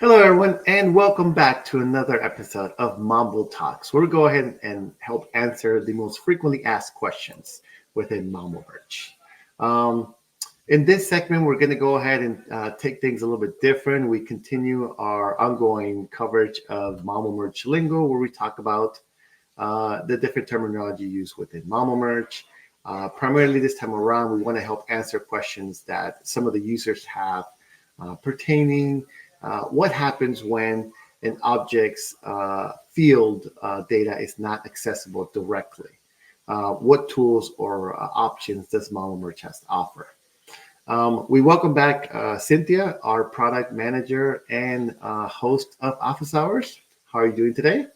Hello, everyone, and welcome back to another episode of Mambo Talks, where we go ahead and help answer the most frequently asked questions within Mambo Merge. Um, in this segment, we're going to go ahead and take things a little bit different. We continue our ongoing coverage of Mambo Merge Lingo, where we talk about the different terminology used within Mambo Merge. Primarily, this time around, we want to help answer questions that some of the users have pertaining what happens when an object's field data is not accessible directly. What tools or options does Mambo Merge has to offer? We welcome back Cynthia, our product manager and host of Office Hours. How are you doing today?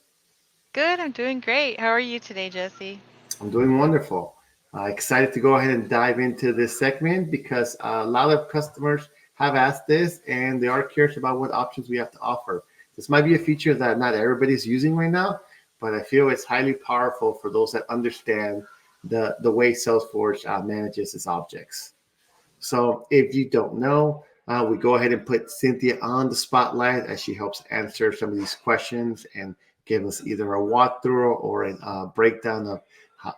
Good, I'm doing great. How are you today, Jesse? I'm doing wonderful. Excited to go ahead and dive into this segment because a lot of customers have asked this and they are curious about what options we have to offer. This might be a feature that not everybody's using right now, but I feel it's highly powerful for those that understand the way Salesforce manages its objects. So if you don't know, we go ahead and put Cynthia on the spotlight as she helps answer some of these questions and give us either a walkthrough or a breakdown of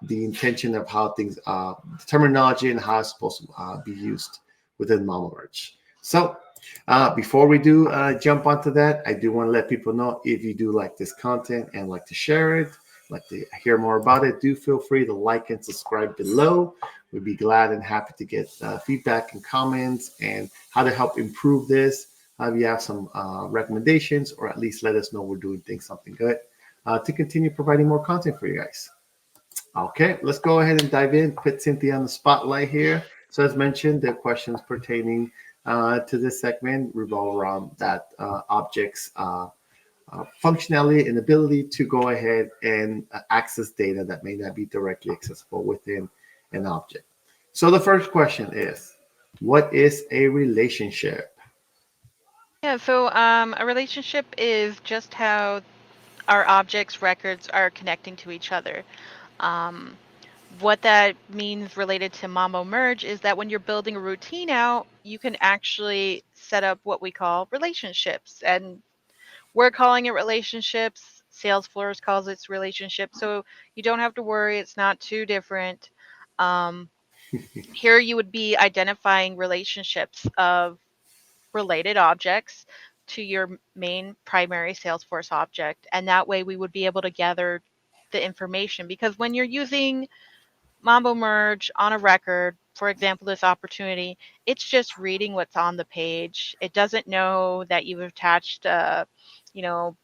the intention of how things, the terminology and how it's supposed to be used within Mambo Merge. So before we do jump onto that, I do want to let people know if you do like this content and like to share it, like to hear more about it, do feel free to like and subscribe below. We'd be glad and happy to get feedback and comments and how to help improve this. If you have some recommendations, or at least let us know we're doing things something good to continue providing more content for you guys. Okay, let's go ahead and dive in. Put Cynthia on the spotlight here. So, as mentioned, the questions pertaining to this segment revolve around that objects functionality and ability to go ahead and access data that may not be directly accessible within an object. So the first question is, what is a relationship? Yeah, a relationship is just how our objects' records are connecting to each other. Um, what that means related to Mambo Merge is that when you're building a routine out, you can actually set up what we call relationships. And we're calling it relationships. Salesforce calls it relationships. So you don't have to worry, it's not too different. Um, Here you would be identifying relationships of related objects to your main primary Salesforce object. And that way we would be able to gather the information. Because when you're using Mambo Merge on a record, for example, this opportunity, it's just reading what's on the page. It doesn't know that you've attached, you know,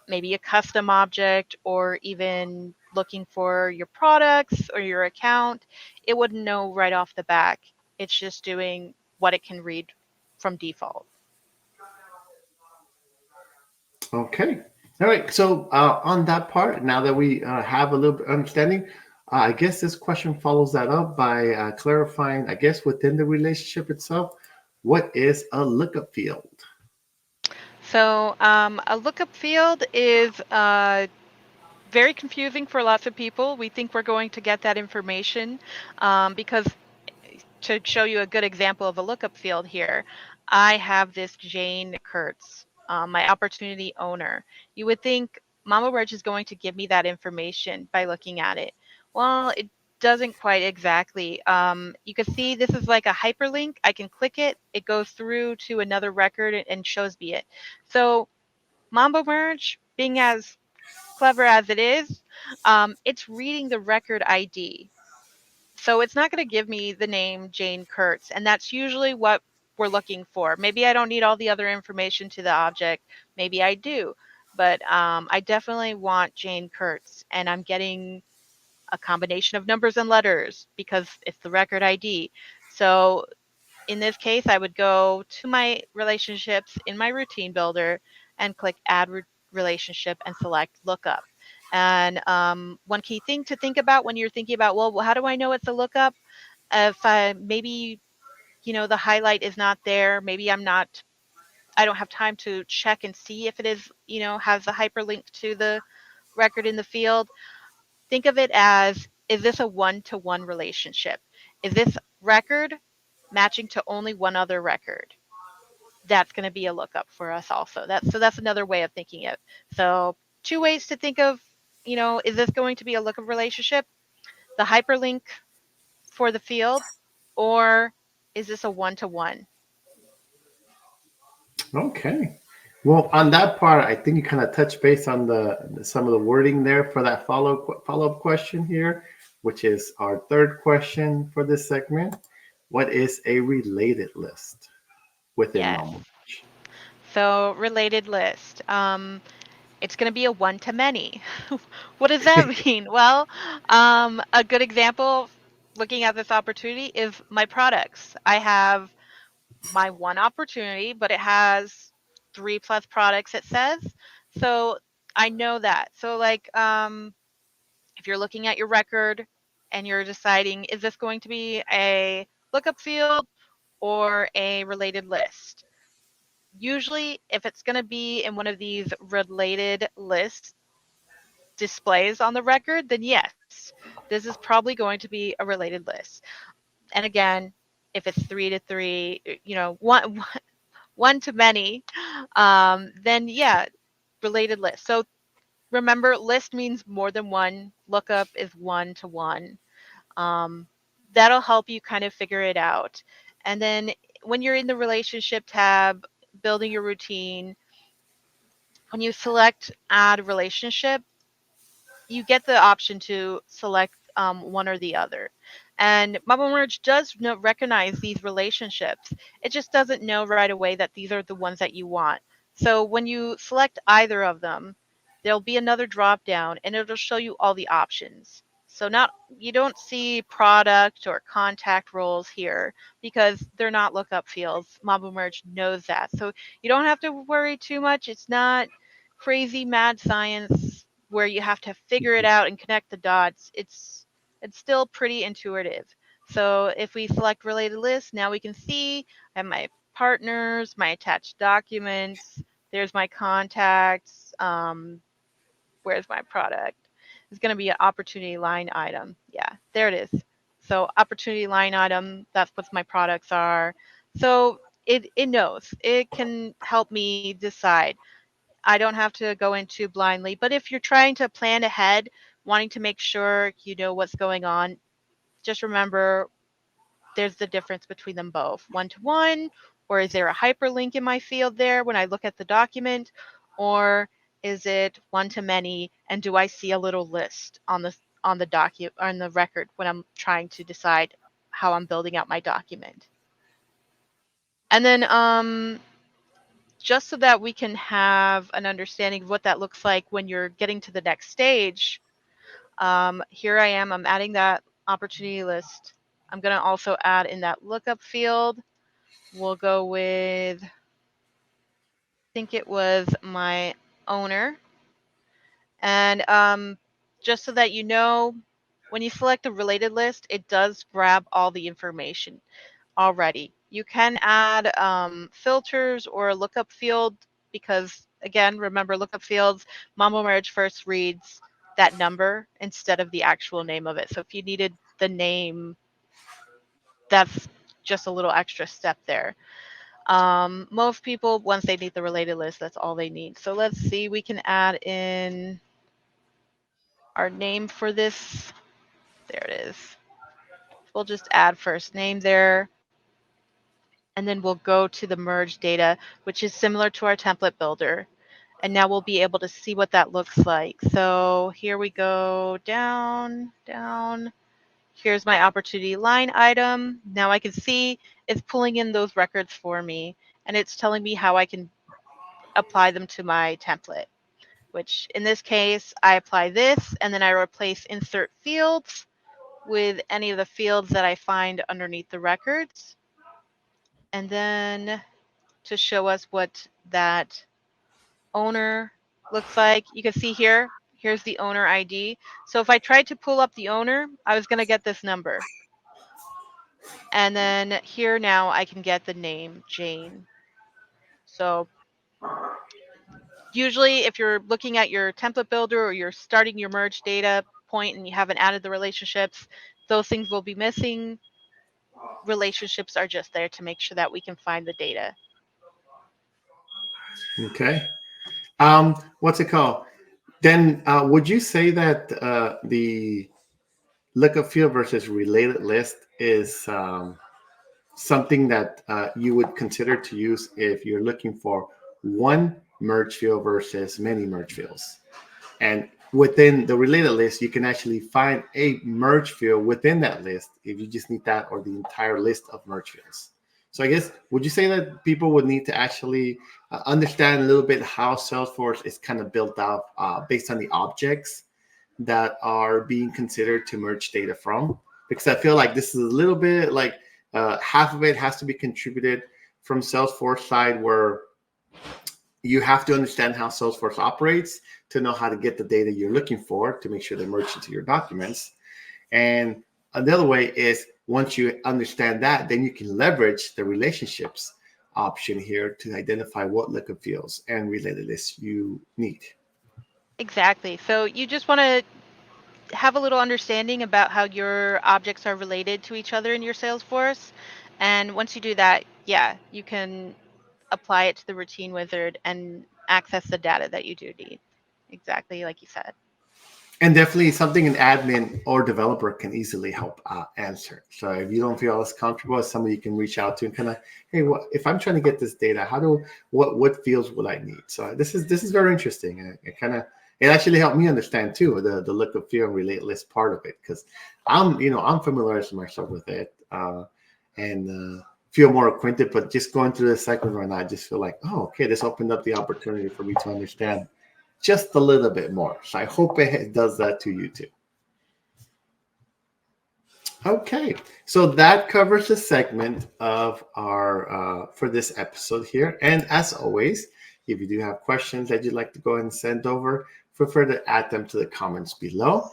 maybe a custom object or even looking for your products or your account. It wouldn't know right off the back. It's just doing what it can read from default. Okay. All right. So on that part, now that we have a little bit of understanding, I guess this question follows that up by clarifying, I guess, within the relationship itself, what is a lookup field? A lookup field is very confusing for lots of people. We think we're going to get that information because to show you a good example of a lookup field here, I have this Jane Kurtz, my opportunity owner. You would think Mama Merge is going to give me that information by looking at it. Well, it doesn't quite exactly. You can see this is like a hyperlink. I can click it. It goes through to another record and shows me it. So Mambo Merge, being as clever as it is, it's reading the record ID. So it's not going to give me the name Jane Kurtz, and that's usually what we're looking for. Maybe I don't need all the other information to the object. Maybe I do, but I definitely want Jane Kurtz, and I'm getting a combination of numbers and letters because it's the record ID. So in this case, I would go to my relationships in my routine builder and click add relationship and select lookup. And one key thing to think about when you're thinking about, well, how do I know it's a lookup? If I maybe, the highlight is not there, maybe I don't have time to check and see if it is, has a hyperlink to the record in the field. Think of it as, is this a one-to-one relationship? Is this record matching to only one other record? that's going to be a lookup for us also. That's another way of thinking it. So two ways to think of, is this going to be a lookup relationship? The hyperlink for the field, or is this a one-to-one? Okay. Well, on that part, I think you kind of touched base on the some of the wording there for that follow up question here, which is our third question for this segment. What is a related list within Yes. Mambo? So related list. It's going to be a one-to-many. What does that mean? Well, a good example looking at this opportunity is my products. I have my one opportunity, but it has 3+ products, it says. So I know that. So like if you're looking at your record and you're deciding, is this going to be a lookup field or a related list? Usually, if it's going to be in one of these related list displays on the record, then yes, this is probably going to be a related list. And again, if it's 3 to 3, one to many, then yeah, related list. So remember, list means more than one. Lookup is one-to-one. Um, that'll help you kind of figure it out. And then when you're in the relationship tab, building your routine, when you select add relationship, you get the option to select one or the other. And Mambo Merge does recognize these relationships. It just doesn't know right away that these are the ones that you want. So when you select either of them, there'll be another drop down and it'll show you all the options. So not you don't see product or contact roles here because they're not lookup fields. Mambo Merge knows that. So you don't have to worry too much. It's not crazy mad science where you have to figure it out and connect the dots. It's still pretty intuitive. So if we select related list, now we can see I have my partners, my attached documents, there's my contacts, where's my product? It's going to be an opportunity line item. Yeah, there it is. So opportunity line item, that's what my products are. So it knows. It can help me decide. I don't have to go into blindly. But if you're trying to plan ahead, wanting to make sure you know what's going on, just remember there's the difference between them both. One-to-one, or is there a hyperlink in my field there when I look at the document? Or is it one-to-many, and do I see a little list on the document on the record when I'm trying to decide how I'm building out my document? And then just so that we can have an understanding of what that looks like when you're getting to the next stage, here I am, I'm adding that opportunity list. I'm going to also add in that lookup field. We'll go with, I think it was my owner. And just so that you know, when you select a related list, it does grab all the information already. You can add filters or a lookup field because, again, remember lookup fields, Mambo Merge first reads that number instead of the actual name of it. So if you needed the name, that's just a little extra step there. Most people, once they need the related list, that's all they need. So let's see, we can add in our name for this. There it is. We'll just add first name there. And then we'll go to the merge data, which is similar to our template builder. And now we'll be able to see what that looks like. So here we go down, down. Here's my opportunity line item. Now I can see it's pulling in those records for me, and it's telling me how I can apply them to my template, which in this case, I apply this, and then I replace insert fields with any of the fields that I find underneath the records. And then to show us what that owner looks like. You can see here, here's the owner ID. So if I tried to pull up the owner, I was going to get this number. And then here now I can get the name Jane. So usually if you're looking at your template builder or you're starting your merge data point and you haven't added the relationships, those things will be missing. Relationships are just there to make sure that we can find the data. Okay. What's it called? Then would you say that the lookup field versus related list is something that you would consider to use if you're looking for one merge field versus many merge fields? And within the related list, you can actually find a merge field within that list if you just need that or the entire list of merge fields. So I guess, would you say that people would need to actually understand a little bit how Salesforce is kind of built out based on the objects that are being considered to merge data from? Because I feel like this is a little bit like half of it has to be contributed from Salesforce side, where you have to understand how Salesforce operates to know how to get the data you're looking for to make sure they merge into your documents. And another way is, once you understand that, then you can leverage the relationships option here to identify what lookup fields and related lists you need. Exactly. So you just want to have a little understanding about how your objects are related to each other in your Salesforce. And once you do that, yeah, you can apply it to the routine wizard and access the data that you do need. Exactly like you said. And definitely something an admin or developer can easily help answer. So if you don't feel as comfortable as somebody you can reach out to and kind of, hey, what if I'm trying to get this data? What fields would I need? So this is very interesting. And it actually helped me understand too the lookup field and relate list part of it, because I'm familiarizing myself with it and feel more acquainted. But just going through this segment right now, I just feel like, oh, okay, this opened up the opportunity for me to understand just a little bit more. So I hope it does that to you too. Okay, so that covers the segment of our for this episode here. And as always, if you do have questions that you'd like to go ahead and send over, feel free to add them to the comments below.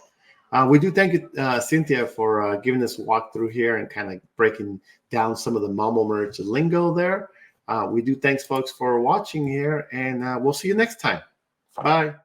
We do thank you, Cynthia, for giving us a walkthrough here and kind of breaking down some of the Mambo Merge lingo there. We do thanks, folks, for watching here, and we'll see you next time. Bye.